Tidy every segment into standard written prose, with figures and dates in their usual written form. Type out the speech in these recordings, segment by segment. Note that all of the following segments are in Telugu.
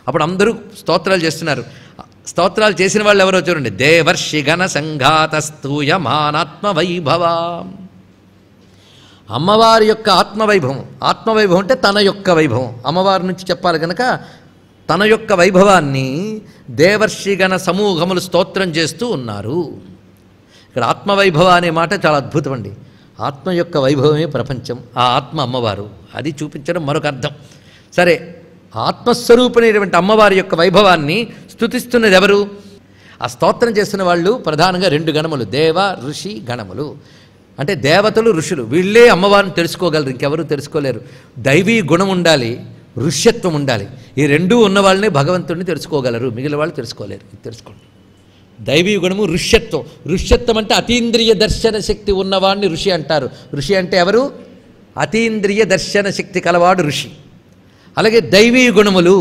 అప్పుడు అందరూ స్తోత్రాలు చేస్తున్నారు. స్తోత్రాలు చేసిన వాళ్ళు ఎవరో చూడండి. దేవర్షి గణ సంఘాత స్తూయమానాత్మ వైభవ. అమ్మవారి యొక్క ఆత్మవైభవం. ఆత్మవైభవం అంటే తన యొక్క వైభవం. అమ్మవారి నుంచి చెప్పాలి కనుక తన యొక్క వైభవాన్ని దేవర్షిగణ సమూహములు స్తోత్రం చేస్తూ ఉన్నారు. ఇక్కడ ఆత్మవైభవ అనే మాట చాలా అద్భుతం అండి. ఆత్మ యొక్క వైభవమే ప్రపంచం, ఆ ఆత్మ అమ్మవారు, అది చూపించడం మరొక అర్థం. సరే, ఆత్మస్వరూపమైనటువంటి అమ్మవారి యొక్క వైభవాన్ని స్తుతిస్తున్నది ఎవరు? ఆ స్తోత్రం చేస్తున్న వాళ్ళు ప్రధానంగా 2 గణములు, దేవ ఋషి గణములు. అంటే దేవతలు ఋషులు, వీళ్ళే అమ్మవారిని తెలుసుకోగలరు, ఇంకెవరు తెలుసుకోలేరు. దైవీ గుణం ఉండాలి, ఋష్యత్వం ఉండాలి. ఈ రెండూ ఉన్న వాళ్ళని భగవంతుడిని తెలుసుకోగలరు, మిగిలిన వాళ్ళు తెలుసుకోలేరు. ఇది తెలుసుకోండి. దైవీ గుణము, ఋష్యత్వం. ఋష్యత్వం అంటే అతీంద్రియ దర్శన శక్తి ఉన్నవాడిని ఋషి అంటారు. ఋషి అంటే ఎవరు? అతీంద్రియ దర్శన శక్తి కలవాడు ఋషి. అలాగే దైవీ గుణములు,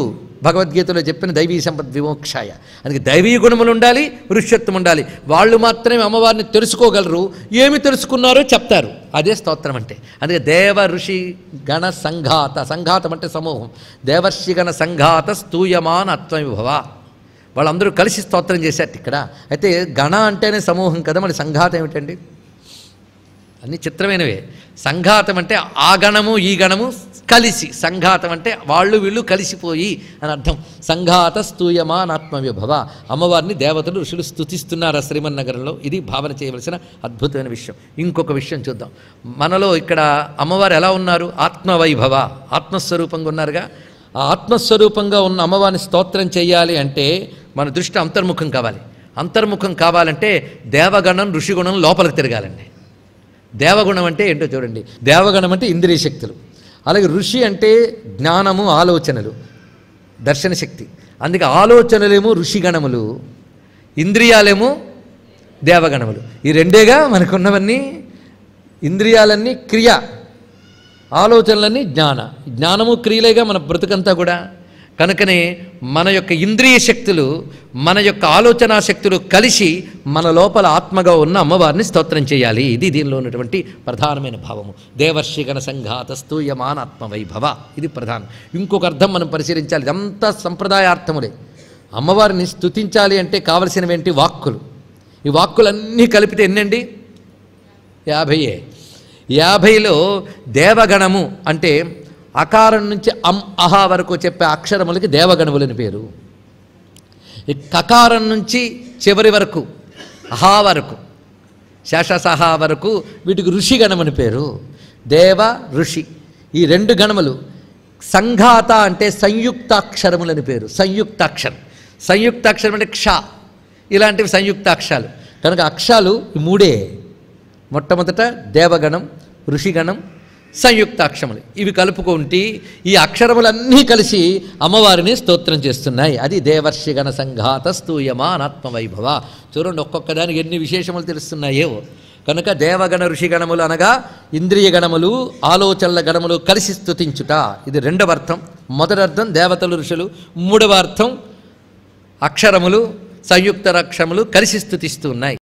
భగవద్గీతలో చెప్పిన దైవీ సంపద్ విమోక్షాయ. అందుకే దైవీ గుణములు ఉండాలి, ఋష్యత్వం ఉండాలి. వాళ్ళు మాత్రమే అమ్మవారిని తెలుసుకోగలరు. ఏమి తెలుసుకున్నారో చెప్తారు, అదే స్తోత్రం అంటే. అందుకే దేవ ఋషి గణ సంఘాత, సంఘాతం అంటే సమూహం. దేవర్షి గణ సంఘాత స్తూయమాన ఆత్మవిభవ. వాళ్ళందరూ కలిసి స్తోత్రం చేశారు ఇక్కడ. అయితే గణ అంటేనే సమూహం కదా, మరి సంఘాతం ఏమిటండి? అన్ని చిత్రమైనవే. సంఘాతం అంటే ఆ గణము ఈ గణము కలిసి, సంఘాతం అంటే వాళ్ళు వీళ్ళు కలిసిపోయి అని అర్థం. సంఘాత స్తూయమానాత్మవిభవ. అమ్మవారిని దేవతలు ఋషులు స్తుతిస్తున్నారు శ్రీమన్నగరంలో. ఇది భావన చేయవలసిన అద్భుతమైన విషయం. ఇంకొక విషయం చూద్దాం. మనలో ఇక్కడ అమ్మవారు ఎలా ఉన్నారు? ఆత్మవైభవ, ఆత్మస్వరూపంగా ఉన్నారుగా. ఆ ఆత్మస్వరూపంగా ఉన్న అమ్మవారిని స్తోత్రం చేయాలి అంటే మన దృష్టి అంతర్ముఖం కావాలి. అంతర్ముఖం కావాలంటే దేవగణం ఋషిగుణం లోపలికి తిరగాలండి. దేవగుణం అంటే ఏంటో చూడండి. దేవగణం అంటే ఇంద్రియ శక్తులు, అలాగే ఋషి అంటే జ్ఞానము, ఆలోచనలు, దర్శన శక్తి. అందుకే ఆలోచనలేమో ఋషిగణములు, ఇంద్రియాలేమో దేవగణములు. ఈ రెండేగా మనకున్నవన్నీ. ఇంద్రియాలన్నీ క్రియ, ఆలోచనలన్నీ జ్ఞాన. జ్ఞానము క్రియలేగా మన బ్రతుకంతా కూడా. కనుకనే మన యొక్క ఇంద్రియ శక్తులు, మన యొక్క ఆలోచనా శక్తులు కలిసి మన లోపల ఆత్మగా ఉన్న అమ్మవారిని స్తోత్రం చేయాలి. ఇది దీనిలో ఉన్నటువంటి ప్రధానమైన భావము. దేవర్షిగణ సంఘాత స్తూయమాన ఆత్మవైభవ, ఇది ప్రధానం. ఇంకొక అర్థం మనం పరిశీలించాలి. ఇదంతా సంప్రదాయార్థములే. అమ్మవారిని స్తుతించాలి అంటే కావలసినవేంటి? వాక్కులు. ఈ వాక్కులన్నీ కలిపితే ఎన్నండి? 50. 50లో దేవగణము అంటే అకారం నుంచి అహ వరకు చెప్పే అక్షరములకి దేవగణములని పేరు. ఈ కకారం నుంచి చివరి వరకు అహా వరకు, శేషసహ వరకు వీటికి ఋషిగణమని పేరు. దేవ ఋషి ఈ 2 గణములు. సంఘాత అంటే సంయుక్తాక్షరములని పేరు. సంయుక్తాక్షరం, సంయుక్తాక్షరం అంటే క్ష, ఇలాంటివి సంయుక్తాక్షరాలు. కనుక అక్షరాలు ఈ 3. మొట్టమొదట దేవగణం, ఋషిగణం, సంయుక్తాక్షరములు. ఇవి కలుపుకుంటే ఈ అక్షరములన్నీ కలిసి అమ్మవారిని స్తోత్రం చేస్తున్నాయి. అది దేవర్షిగణ సంఘాత స్తూయమానాత్మవైభవ. చూడండి, ఒక్కొక్క దానికి ఎన్ని విశేషములు తెలుస్తున్నాయో. కనుక దేవగణ ఋషిగణములు అనగా ఇంద్రియ గణములు, ఆలోచనల గణములు కలిసి స్తుతించుట. ఇది 2వ అర్థం. మొదటి అర్థం దేవతలు ఋషులు, 3వ అర్థం అక్షరములు, సంయుక్త అక్షరములు కలిసి స్తుతిస్తూ ఉన్నాయి.